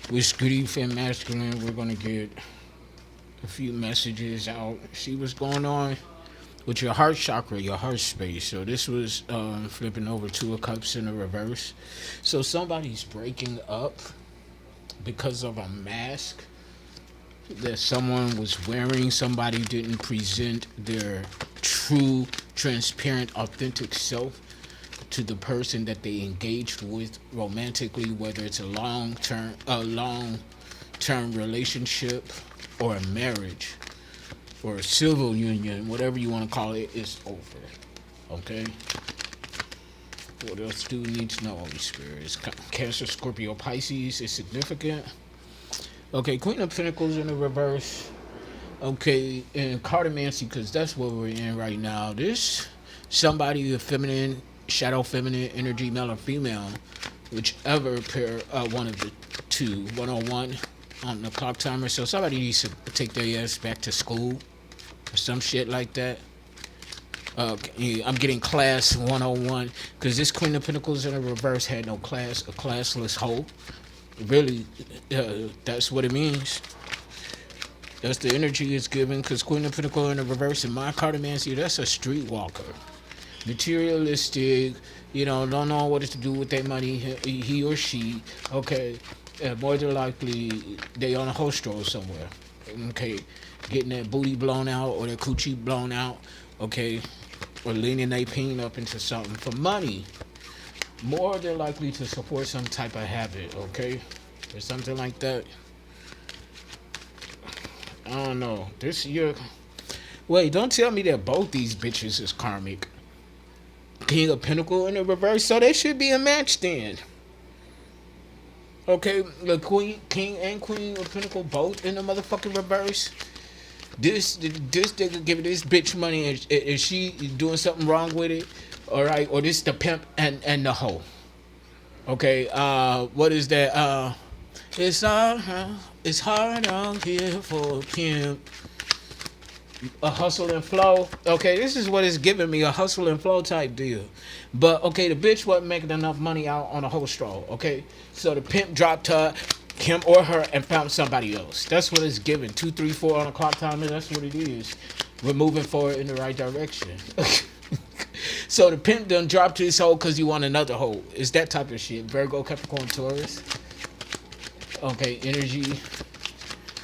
With grief and masculine, we're gonna get a few messages out. See what's going on with your heart chakra, your heart space. So this was flipping over Two of Cups in the reverse. So somebody's breaking up because of a mask that someone was wearing. Somebody didn't present their true, transparent, authentic self to the person that they engaged with romantically, whether it's a long term relationship or a marriage or a civil union, whatever you want to call it, is over. Okay? What else do we need to know, Holy Spirit? It's Cancer, Scorpio, Pisces is significant. Okay, Queen of Pentacles in the reverse. Okay, and Cartomancy, because that's what we're in right now. This somebody with feminine, shadow feminine energy, male or female, whichever pair, one of the two, 101 on the clock timer. So somebody needs to take their ass back to school or some shit like that. I'm getting class 101 because this Queen of Pentacles in the reverse had no class, a classless hoe. Really, that's what it means. That's the energy it's given, because Queen of Pentacles in the reverse in my cartomancy, that's a streetwalker. Materialistic, don't know what to do with their money, he or she, okay. More than likely, they on a hoe stroll somewhere, okay. Getting that booty blown out or their coochie blown out, okay. Or leaning their peen up into something for money. More than likely to support some type of habit, okay? Or something like that. I don't know. This year. Wait, don't tell me that both these bitches is karmic. King of Pentacle in the reverse, so they should be a match then. Okay, the King and Queen of Pentacle both in the motherfucking reverse. This nigga giving this bitch money, and is she doing something wrong with it? Alright, or this the pimp and the hoe. Okay, what is that? It's hard out here for a pimp. A hustle and flow. Okay, this is what it's giving me, a hustle and flow type deal. But okay, the bitch wasn't making enough money out on a whole straw. Okay, so the pimp dropped her, him or her, and found somebody else. That's what it's giving. 2, 3, 4 on the clock timer. That's what it is. We're moving forward in the right direction. So the pimp done dropped his hoe because you want another hoe. It's that type of shit. Virgo, Capricorn, Taurus. Okay, energy.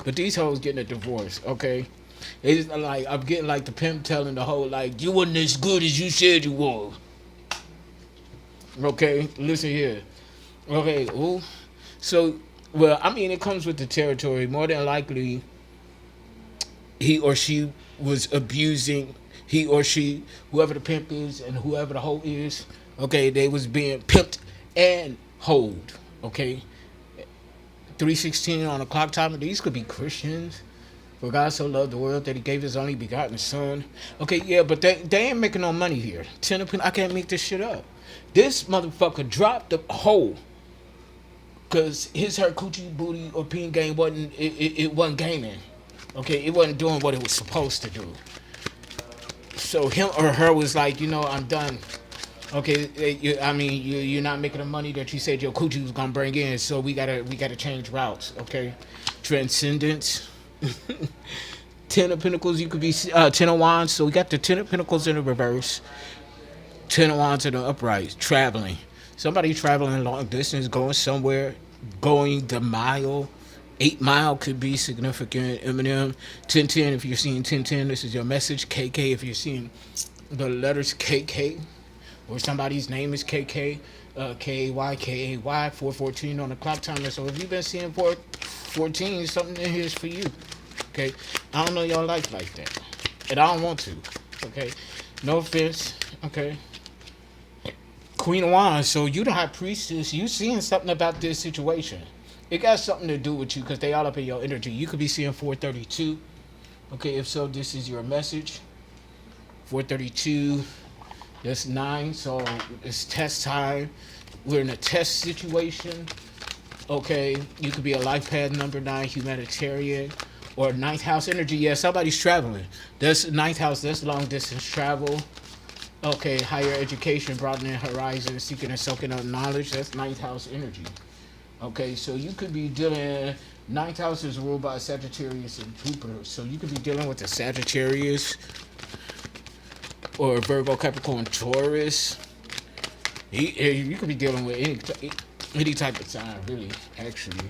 But these hoes getting a divorce, okay? It's like, I'm getting like the pimp telling the hoe, like, you wasn't as good as you said you were. Okay, listen here. Okay, ooh. So, well, I mean, it comes with the territory. More than likely, he or she was abusing, he or she, whoever the pimp is and whoever the hoe is, okay, they was being pimped and hoed, okay? 3:16 on the clock timer. These could be Christians. For God so loved the world that he gave his only begotten son. Okay, yeah, but they ain't making no money here. I can't make this shit up. This motherfucker dropped the hoe because her coochie booty or peen game it wasn't gaming. Okay, it wasn't doing what it was supposed to do. So him or her was like, I'm done. Okay, you're not making the money that you said your coochie was gonna bring in, so we gotta change routes. Okay, transcendence. 10 of Pentacles, you could be 10 of Wands. So we got the 10 of Pentacles in the reverse, 10 of Wands in the upright. Traveling. Somebody traveling long distance, going somewhere, going the mile. 8 mile could be significant. Eminem. 1010, if you're seeing 1010, this is your message. KK, if you're seeing the letters KK, or somebody's name is KK. KAY, KAY, 414 on the clock timer. So if you've been seeing 414, something in here is for you. Okay, I don't know y'all like that, and I don't want to. Okay, no offense. Okay, Queen of Wands. So you the High Priestess. You seeing something about this situation? It got something to do with you because they all up in your energy. You could be seeing 432. Okay, if so, this is your message. 432. That's 9. So it's test time. We're in a test situation. Okay, you could be a life path number 9, humanitarian. Or 9th house energy. Yeah, somebody's traveling. That's 9th house. That's long distance travel. Okay, higher education, broadening horizons, seeking and soaking up knowledge. That's 9th house energy. Okay, so you could be dealing. Ninth house is ruled by Sagittarius and Jupiter, so you could be dealing with a Sagittarius or Virgo, Capricorn, Taurus. You could be dealing with any type of sign, really, actually.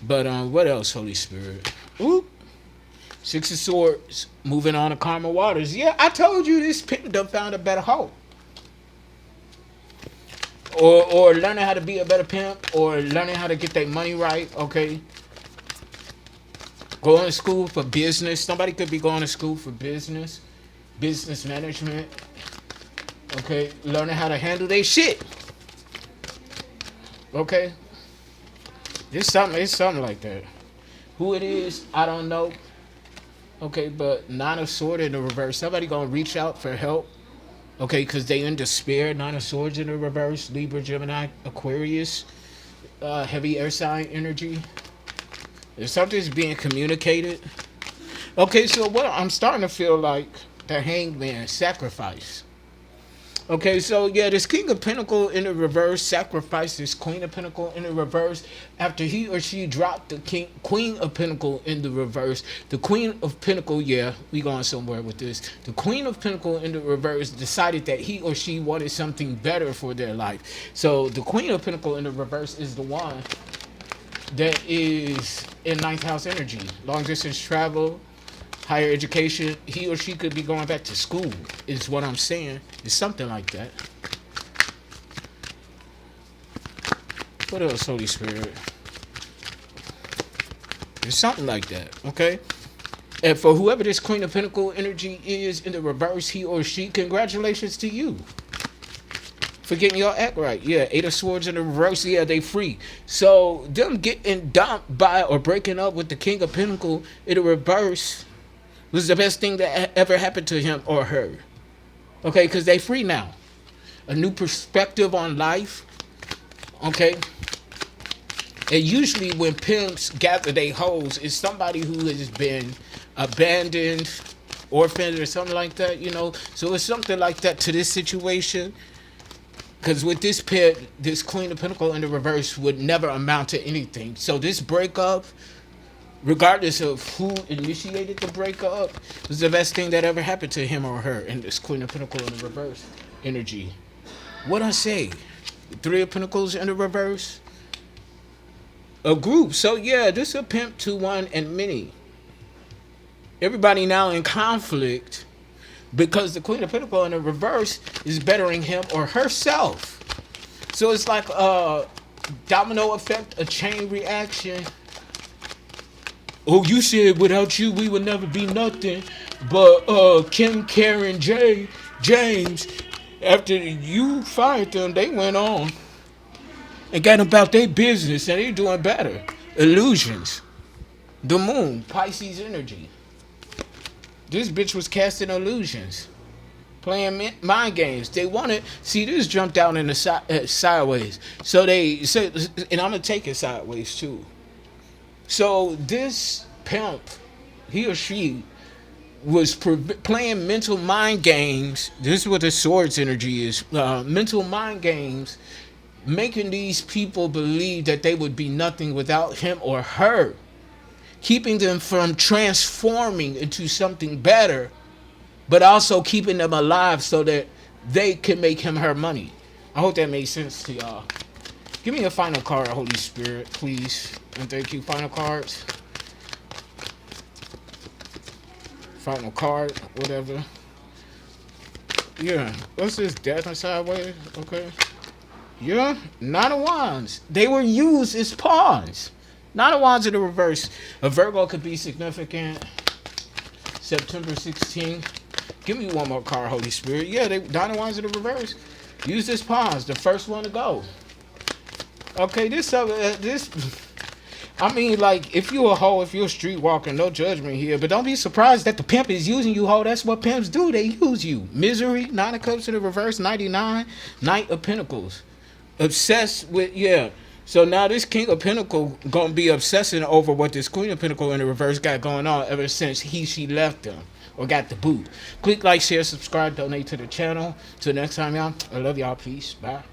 But what else, Holy Spirit? Ooh, Six of Swords, moving on to karma waters. Yeah, I told you this pimp done found a better hoe. Or learning how to be a better pimp, or learning how to get their money right, okay? Going to school for business. Somebody could be going to school for business management, okay? Learning how to handle their shit, okay? It's something like that. Who it is, I don't know. Okay, but Nine of Swords in the reverse. Somebody gonna reach out for help. Okay, because they in despair. Nine of Swords in the reverse. Libra, Gemini, Aquarius. Heavy air sign energy. If something's being communicated. Okay, so what I'm starting to feel like the Hangman, sacrifice. Okay, so yeah, this King of Pentacle in the reverse sacrificed this Queen of Pentacle in the reverse after he or she dropped the Queen of Pentacle in the reverse. The Queen of Pentacle, yeah, we going somewhere with this. The Queen of Pentacle in the reverse decided that he or she wanted something better for their life. So the Queen of Pentacle in the reverse is the one that is in ninth house energy. Long distance travel, higher education. He or she could be going back to school, is what I'm saying. It's something like that. What else, Holy Spirit? It's something like that, okay? And for whoever this Queen of Pentacle energy is in the reverse, he or she, congratulations to you for getting your act right. Yeah, Eight of Swords in the reverse, yeah, they free. So them getting dumped by or breaking up with the King of Pentacle in the reverse was the best thing that ever happened to him or her. Okay, because they free now. A new perspective on life. Okay. And usually when pimps gather their hoes, it's somebody who has been abandoned, orphaned, or something like that, you know. So it's something like that to this situation. Because with this pimp, this Queen of Pentacle in the reverse would never amount to anything. So this breakup, regardless of who initiated the breakup, was the best thing that ever happened to him or her in this Queen of Pentacles in the reverse energy. What I say? Three of Pentacles in the reverse. A group. So yeah, this is a pimp, 2, 1, and many. Everybody now in conflict because the Queen of Pentacles in the reverse is bettering him or herself. So it's like a domino effect, a chain reaction. Oh, you said without you we would never be nothing. But Kim, Karen, James, after you fired them, they went on and got about their business and they doing better. Illusions. The moon, Pisces energy. This bitch was casting illusions. Playing mind games. They wanted, see, this jumped out in the sideways. So they said, and I'm going to take it sideways too. So this pimp, he or she, was playing mental mind games. This is what the swords energy is. Mental mind games, making these people believe that they would be nothing without him or her, keeping them from transforming into something better, but also keeping them alive so that they can make him her money. I hope that made sense to y'all. Give me a final card, Holy Spirit, please. And thank you. Final cards. Final card, whatever. Yeah. What's this? Death and sideways? Okay. Yeah. Nine of Wands. They were used as pawns. Nine of Wands in the reverse. A Virgo could be significant. September 16th. Give me one more card, Holy Spirit. Yeah, Nine of Wands in the reverse. Used as pawns. The first one to go. Okay, this, I mean, like, if you a hoe, if you're a streetwalker, no judgment here, but don't be surprised that the pimp is using you, hoe. That's what pimps do. They use you. Misery, Nine of Cups in the reverse, 99, Knight of Pentacles. Obsessed with, yeah. So now this King of Pentacles gonna be obsessing over what this Queen of Pentacles in the reverse got going on ever since she left them or got the boot. Click like, share, subscribe, donate to the channel. Till next time, y'all. I love y'all. Peace. Bye.